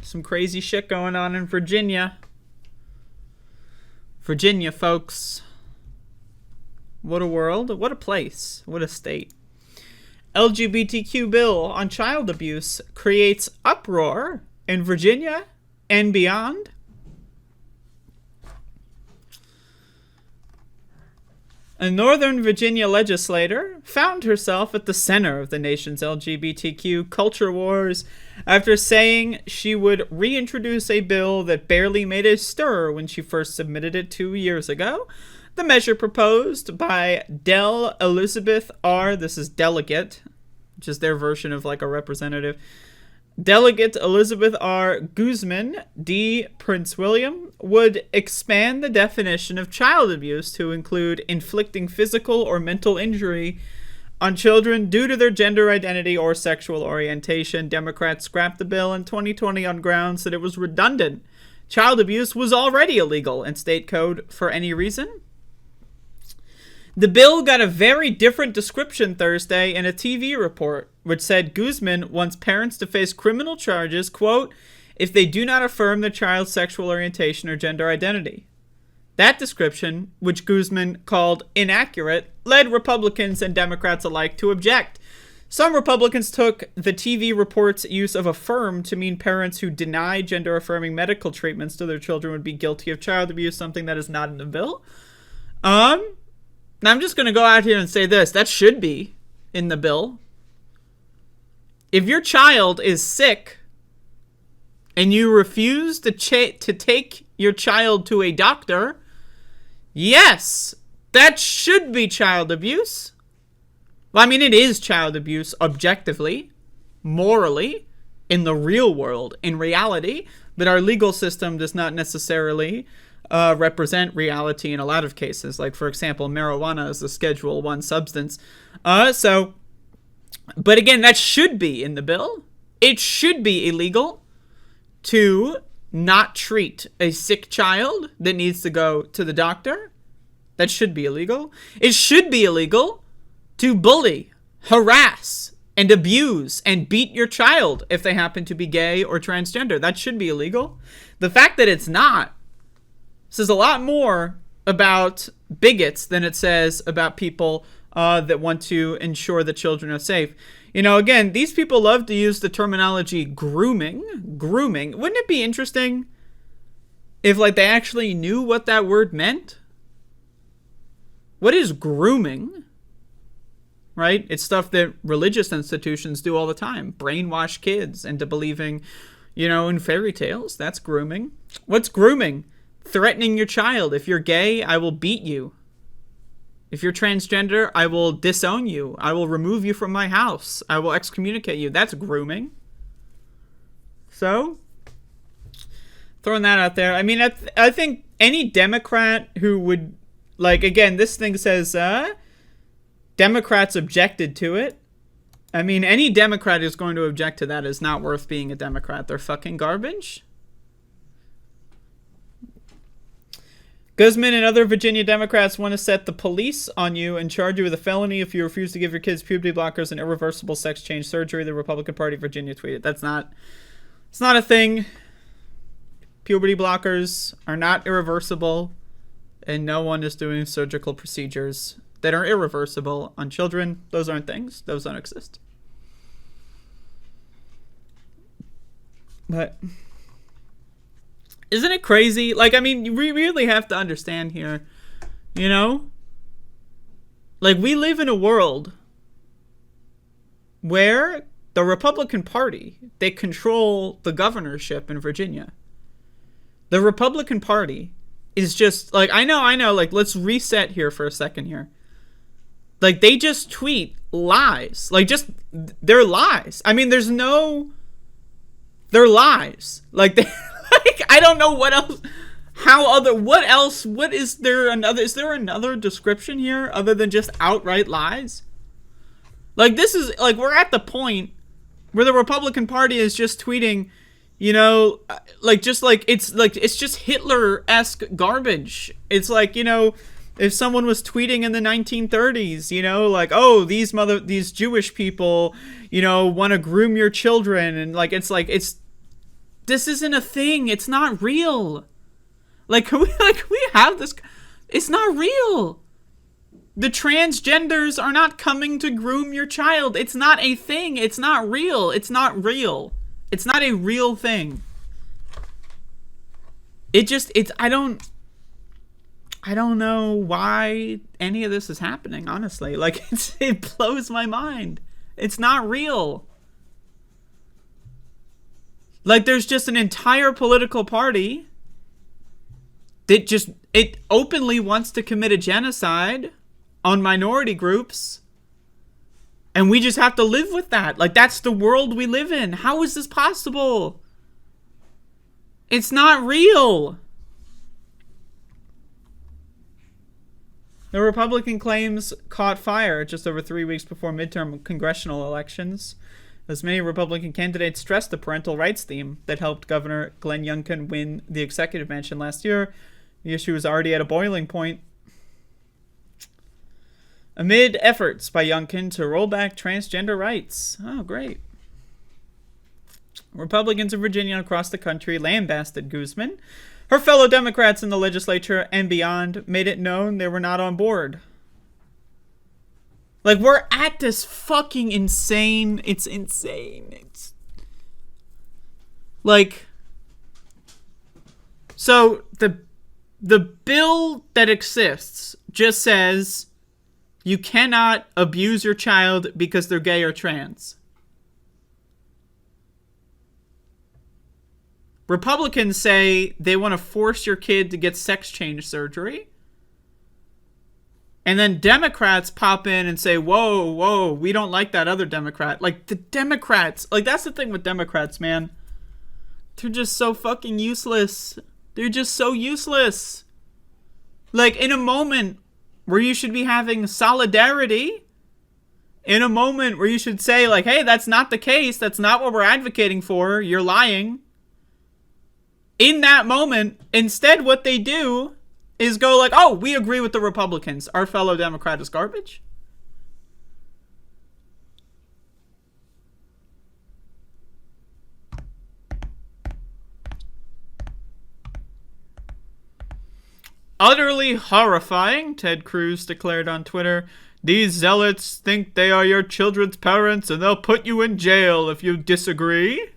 Some crazy shit going on in Virginia. Virginia, folks. What a world. What a place. What a state. LGBTQ bill on child abuse creates uproar in Virginia and beyond. A Northern Virginia legislator found herself at the center of the nation's LGBTQ culture wars after saying she would reintroduce a bill that barely made a stir when she first submitted it 2 years ago. The measure proposed by Del Elizabeth R., this is delegate, which is their version of like a representative, Delegate Elizabeth R. Guzman, D. Prince William, would expand the definition of child abuse to include inflicting physical or mental injury on children due to their gender identity or sexual orientation. Democrats scrapped the bill in 2020 on grounds that it was redundant. Child abuse was already illegal in state code for any reason. The bill got a very different description Thursday in a TV report, which said Guzman wants parents to face criminal charges, quote, if they do not affirm their child's sexual orientation or gender identity. That description, which Guzman called inaccurate, led Republicans and Democrats alike to object. Some Republicans took the TV report's use of affirm to mean parents who deny gender-affirming medical treatments to their children would be guilty of child abuse, something that is not in the bill. Now, I'm just going to go out here and say this. That should be in the bill. If your child is sick and you refuse to take your child to a doctor, yes, that should be child abuse. Well, I mean, it is child abuse objectively, morally, in the real world, in reality, but our legal system does not necessarily represent reality in a lot of cases. Like, for example, marijuana is a Schedule 1 substance. But again, that should be in the bill. It should be illegal to not treat a sick child that needs to go to the doctor. That should be illegal. It should be illegal to bully, harass, and abuse and beat your child if they happen to be gay or transgender. That should be illegal. The fact that it's not says a lot more about bigots than it says about people that want to ensure that children are safe. You know, again, these people love to use the terminology grooming. Wouldn't it be interesting if, like, they actually knew what that word meant? What is grooming? Right? It's stuff that religious institutions do all the time. Brainwash kids into believing, you know, in fairy tales. That's grooming. What's grooming? Threatening your child. If you're gay, I will beat you. If you're transgender, I will disown you. I will remove you from my house. I will excommunicate you. That's grooming. So, throwing that out there. I mean, I think any Democrat who would, like, again, this thing says, Democrats objected to it. I mean, any Democrat who's going to object to that is not worth being a Democrat. They're fucking garbage. Guzman and other Virginia Democrats want to set the police on you and charge you with a felony if you refuse to give your kids puberty blockers and irreversible sex change surgery, the Republican Party of Virginia tweeted. It's not a thing. Puberty blockers are not irreversible, and no one is doing surgical procedures that are irreversible on children. Those aren't things. Those don't exist. But isn't it crazy? Like, I mean, we really have to understand here, you know? Like, we live in a world where the Republican Party, they control the governorship in Virginia. The Republican Party is just, like, I know, like, let's reset here for a second here. Like, they just tweet lies. Like, just, they're lies. I mean, they're lies. Like, they... Like, I don't know what else, is there another description here other than just outright lies? Like, this is, like, we're at the point where the Republican Party is just tweeting, you know, like, it's just Hitler-esque garbage. It's like, you know, if someone was tweeting in the 1930s, you know, like, oh, these Jewish people, you know, want to groom your children, and, like, it's This isn't a thing. It's not real. Like, we have this. It's not real. The transgenders are not coming to groom your child. It's not a thing. It's not real. It's not real. It's not a real thing. I don't know why any of this is happening, honestly. Like, it blows my mind. It's not real. Like, there's just an entire political party that it openly wants to commit a genocide on minority groups, and we just have to live with that. Like, that's the world we live in. How is this possible? It's not real. The Republican claims caught fire just over 3 weeks before midterm congressional elections, as many Republican candidates stressed the parental rights theme that helped Governor Glenn Youngkin win the executive mansion last year. The issue was already at a boiling point amid efforts by Youngkin to roll back transgender rights. Oh, great. Republicans in Virginia and across the country lambasted Guzman. Her fellow Democrats in the legislature and beyond made it known they were not on board. Like, we're at this fucking insane. It's insane. It's like, so the bill that exists just says you cannot abuse your child because they're gay or trans. Republicans say they want to force your kid to get sex change surgery. And then Democrats pop in and say, whoa, we don't like that other Democrat. Like, the Democrats, like, that's the thing with Democrats, man. They're just so fucking useless. They're just so useless. Like, in a moment where you should be having solidarity, in a moment where you should say, like, hey, that's not the case. That's not what we're advocating for. You're lying. In that moment, instead what they do is go like, oh, we agree with the Republicans. Our fellow Democrat is garbage. Utterly horrifying, Ted Cruz declared on Twitter. These zealots think they are your children's parents and they'll put you in jail if you disagree.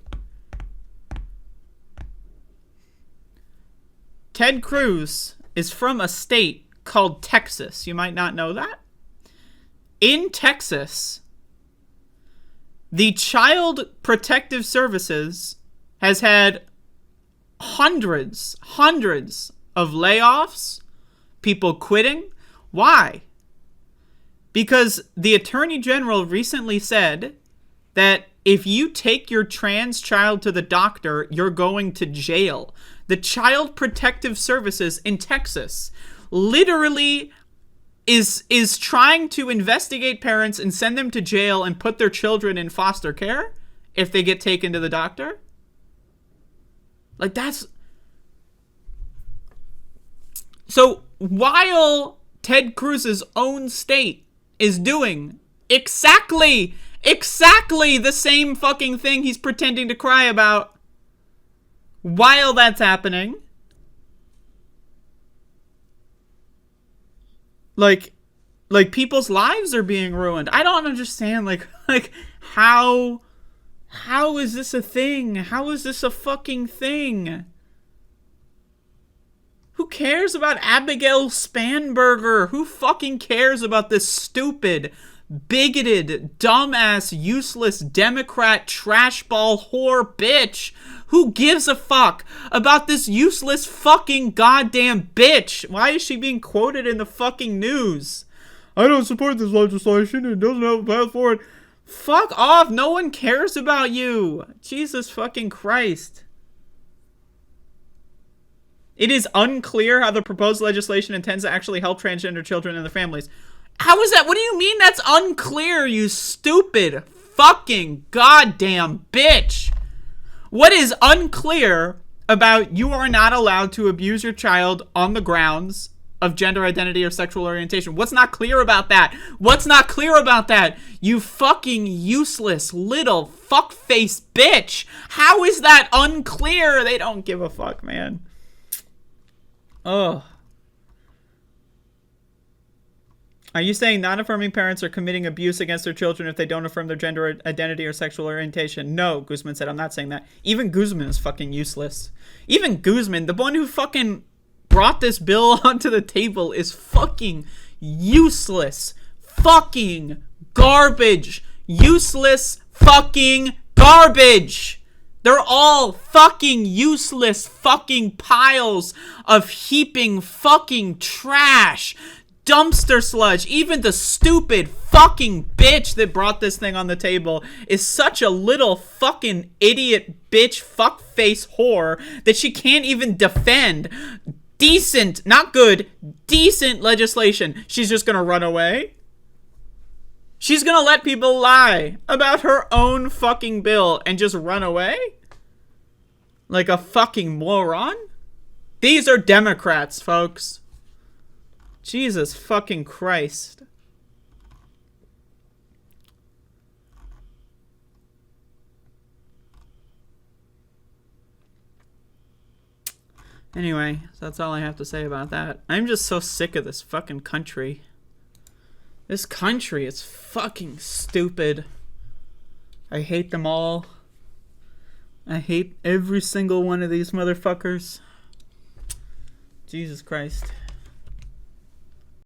Ted Cruz is from a state called Texas. You might not know that. In Texas, the Child Protective Services has had hundreds of layoffs, people quitting. Why? Because the Attorney General recently said that if you take your trans child to the doctor, you're going to jail. The Child Protective Services in Texas literally is trying to investigate parents and send them to jail and put their children in foster care if they get taken to the doctor. Like, that's... So, while Ted Cruz's own state is doing exactly the same fucking thing he's pretending to cry about, while that's happening, like people's lives are being ruined. I don't understand, like how is this a thing? How is this a fucking thing? Who cares about Abigail Spanberger? Who fucking cares about this stupid, bigoted, dumbass, useless Democrat trashball whore bitch? Who gives a fuck about this useless fucking goddamn bitch? Why is she being quoted in the fucking news? I don't support this legislation. It doesn't have a path forward. Fuck off. No one cares about you. Jesus fucking Christ. It is unclear how the proposed legislation intends to actually help transgender children and their families. How is that? What do you mean that's unclear, you stupid fucking goddamn bitch? What is unclear about you are not allowed to abuse your child on the grounds of gender identity or sexual orientation. What's not clear about that? What's not clear about that? You fucking useless little fuckface bitch. How is that unclear? They don't give a fuck, man. Ugh. Are you saying non-affirming parents are committing abuse against their children if they don't affirm their gender identity or sexual orientation? No, Guzman said. I'm not saying that. Even Guzman is fucking useless. Even Guzman, the one who fucking brought this bill onto the table, is fucking useless. Fucking garbage. Useless fucking garbage. They're all fucking useless fucking piles of heaping fucking trash. Dumpster sludge. Even the stupid fucking bitch that brought this thing on the table is such a little fucking idiot bitch fuckface whore that she can't even defend decent, not good, decent legislation. She's just gonna run away. She's gonna let people lie about her own fucking bill and just run away? Like a fucking moron? These are Democrats, folks. Jesus fucking Christ. Anyway, so that's all I have to say about that. I'm just so sick of this fucking country. This country is fucking stupid. I hate them all. I hate every single one of these motherfuckers. Jesus Christ.